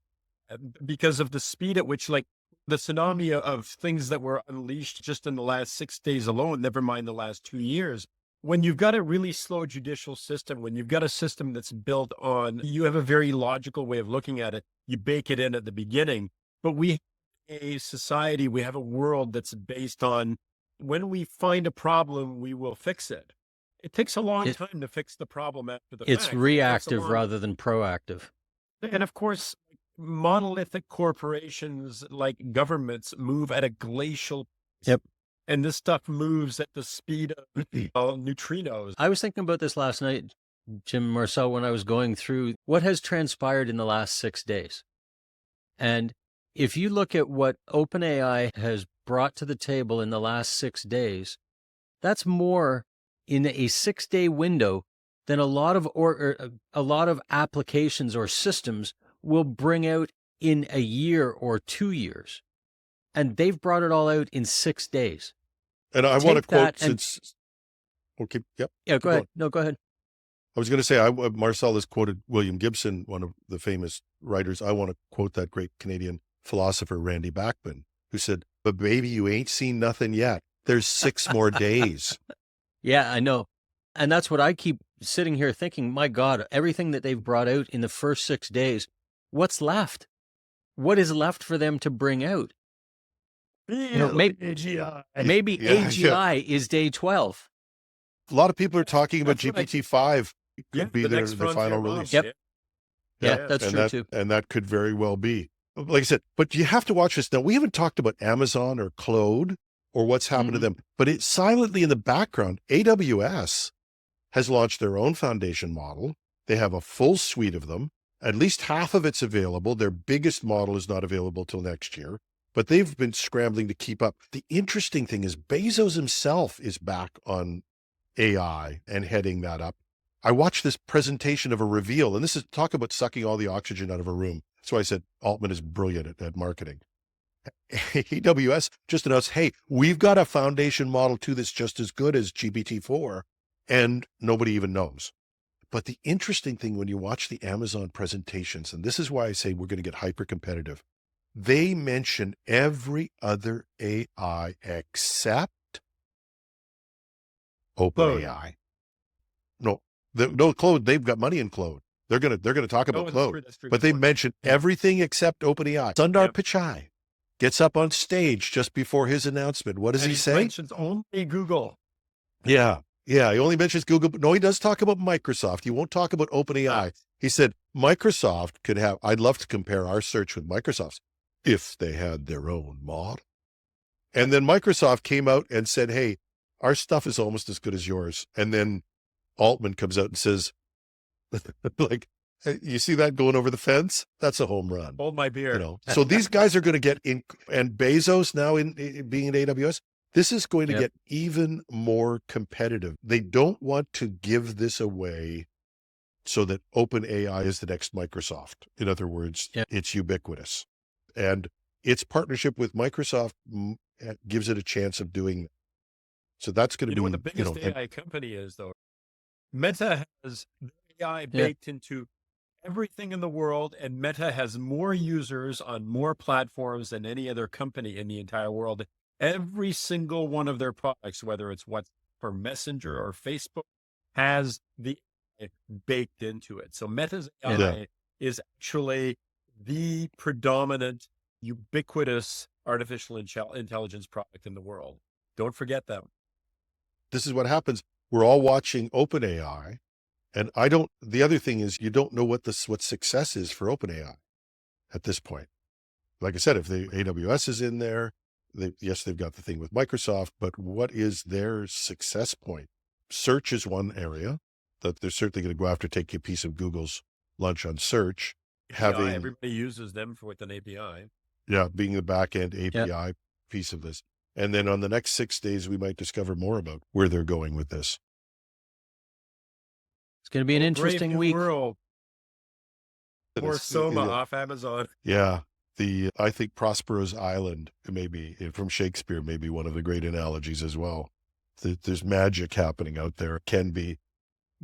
because of the speed at which, like, the tsunami of things that were unleashed just in the last 6 days alone, never mind the last 2 years. When you've got a really slow judicial system, when you've got a system that's built on, you have a very logical way of looking at it, you bake it in at the beginning. But we have a society, we have a world that's based on, when we find a problem, we will fix it. It takes a long time to fix the problem after the fact. It's reactive rather than proactive. And of course, monolithic corporations like governments move at a glacial pace. Yep. And this stuff moves at the speed of neutrinos. I was thinking about this last night, Jim, Marcel, when I was going through what has transpired in the last 6 days. And if you look at what OpenAI has brought to the table in the last 6 days, that's more in a 6-day window than a lot of applications or systems will bring out in a year or 2 years. And they've brought it all out in 6 days. And I want to quote since. Okay, yep. Yeah, go ahead. No, go ahead. I was going to say, Marcel has quoted William Gibson, one of the famous writers. I want to quote that great Canadian philosopher, Randy Bachman, who said, "But baby, you ain't seen nothing yet. There's 6 more days." Yeah, I know. And that's what I keep sitting here thinking, my God, everything that they've brought out in the first 6 days, what's left? What is left for them to bring out? Maybe AGI is day 12. A lot of people are talking about GPT-5. It could be their final release. Yep. Yeah, that's true too. And that could very well be. Like I said, but you have to watch this. Now, we haven't talked about Amazon or Claude or what's happened to them, but it's silently in the background. AWS has launched their own foundation model. They have a full suite of them. At least half of it's available. Their biggest model is not available till next year, but they've been scrambling to keep up. The interesting thing is Bezos himself is back on AI and heading that up. I watched this presentation of a reveal, and this is talk about sucking all the oxygen out of a room. That's why I said Altman is brilliant at marketing. AWS just announced, hey, we've got a foundation model too that's just as good as GPT-4, and nobody even knows. But the interesting thing when you watch the Amazon presentations, and this is why I say we're going to get hyper competitive, they mention every other AI except OpenAI. No, Claude, they've got money in Claude. They're going to talk about Claude, but they mention everything except OpenAI. Sundar Pichai gets up on stage just before his announcement. What does he say? He mentions only Google. Yeah. He only mentions Google, but no, he does talk about Microsoft. He won't talk about OpenAI. He said Microsoft could have, I'd love to compare our search with Microsoft's if they had their own model. And then Microsoft came out and said, hey, our stuff is almost as good as yours. And then Altman comes out and says, like, hey, you see that going over the fence? That's a home run. Hold my beer. So these guys are going to get in, and Bezos now in being in AWS, this is going to get even more competitive. They don't want to give this away so that OpenAI is the next Microsoft. In other words, it's ubiquitous. And its partnership with Microsoft gives it a chance of doing that. So that's going to be what the biggest AI company is, though. Meta has AI baked into everything in the world, and Meta has more users on more platforms than any other company in the entire world. Every single one of their products, whether it's WhatsApp or Messenger or Facebook, has the AI baked into it. So Meta's AI is actually the predominant, ubiquitous artificial intelligence product in the world. Don't forget them. This is what happens. We're all watching OpenAI, and the other thing is you don't know what success is for OpenAI at this point. Like I said, if the AWS is in there, they've got the thing with Microsoft, but what is their success point? Search is one area that they're certainly going to go after, take a piece of Google's lunch on search. Everybody uses them with an API. Yeah, being the back-end API piece of this. And then on the next 6 days, we might discover more about where they're going with this. It's going to be an interesting week. World. More Soma off Amazon. Yeah. I think Prospero's Island, maybe from Shakespeare, may be one of the great analogies as well. There's magic happening out there. It can be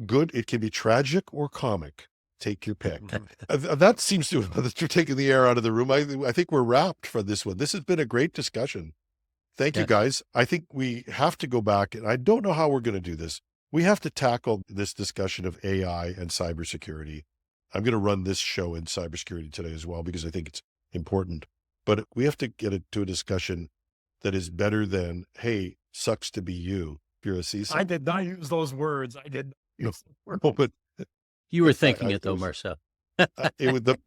good. It can be tragic or comic. Take your pick. That seems to have taken the air out of the room. I think we're wrapped for this one. This has been a great discussion. Thank you, guys. I think we have to go back, and I don't know how we're going to do this. We have to tackle this discussion of AI and cybersecurity. I'm going to run this show in cybersecurity today as well, because I think it's important. But we have to get it to a discussion that is better than, hey, sucks to be you, if you're a CISO. I did not use those words. I did not use those words. No, but you were thinking it though, Marcel. The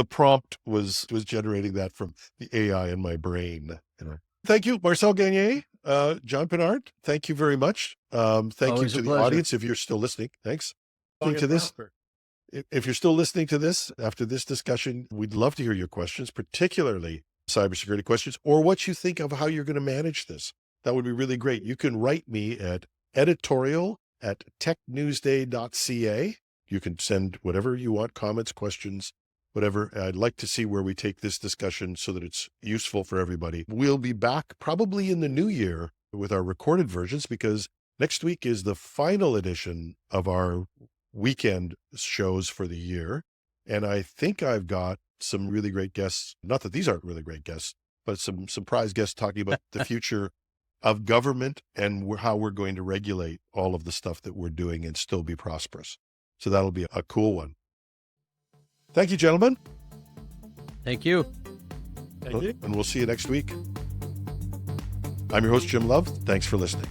prompt was generating that from the AI in my brain. Thank you, Marcel Gagné, John Pinard. Thank you very much. Thank you to the audience if you're still listening. Thanks. If you're still listening to this after this discussion, we'd love to hear your questions, particularly cybersecurity questions, or what you think of how you're going to manage this. That would be really great. You can write me at editorial@technewsday.ca. You can send whatever you want, comments, questions, whatever. I'd like to see where we take this discussion so that it's useful for everybody. We'll be back probably in the new year with our recorded versions, because next week is the final edition of our weekend shows for the year. And I think I've got some really great guests. Not that these aren't really great guests, but some surprise guests talking about the future of government and how we're going to regulate all of the stuff that we're doing and still be prosperous. So that'll be a cool one. Thank you, gentlemen. Thank you. Thank you. And we'll see you next week. I'm your host, Jim Love. Thanks for listening.